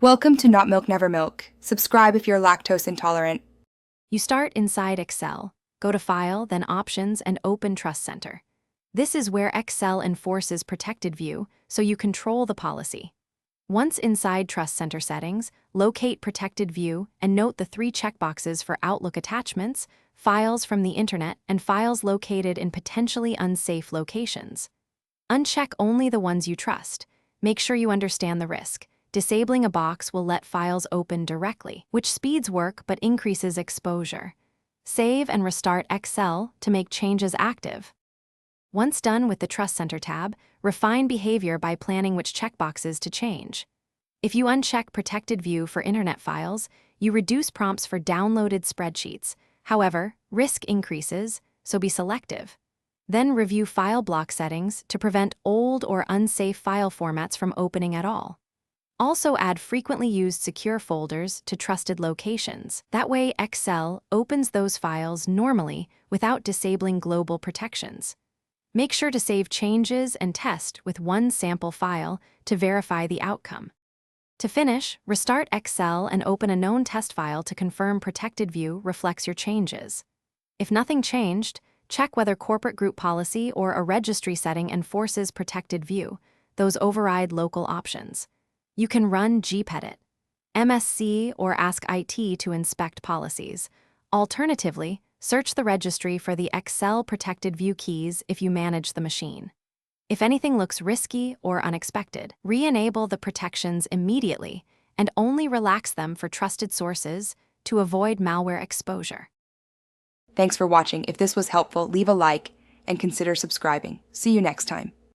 Welcome to Not Milk Never Milk. Subscribe if you're lactose intolerant. You start inside Excel, go to File, then Options, and open Trust Center. This is where Excel enforces Protected View, so you control the policy. Once inside Trust Center settings, locate Protected View and note the 3 checkboxes for Outlook attachments, files from the internet, and files located in potentially unsafe locations. Uncheck only the ones you trust. Make sure you understand the risk. Disabling a box will let files open directly, which speeds work but increases exposure. Save and restart Excel to make changes active. Once done with the Trust Center tab, refine behavior by planning which checkboxes to change. If you uncheck Protected View for internet files, you reduce prompts for downloaded spreadsheets. However, risk increases, so be selective. Then review file block settings to prevent old or unsafe file formats from opening at all. Also add frequently used secure folders to trusted locations. That way, Excel opens those files normally without disabling global protections. Make sure to save changes and test with one sample file to verify the outcome. To finish, restart Excel and open a known test file to confirm Protected View reflects your changes. If nothing changed, check whether corporate group policy or a registry setting enforces Protected View. Those override local options. You can run gpedit, MSC, or ask IT to inspect policies. Alternatively, search the registry for the Excel Protected View keys if you manage the machine. If anything looks risky or unexpected, re-enable the protections immediately and only relax them for trusted sources to avoid malware exposure. Thanks for watching. If this was helpful, leave a like and consider subscribing. See you next time.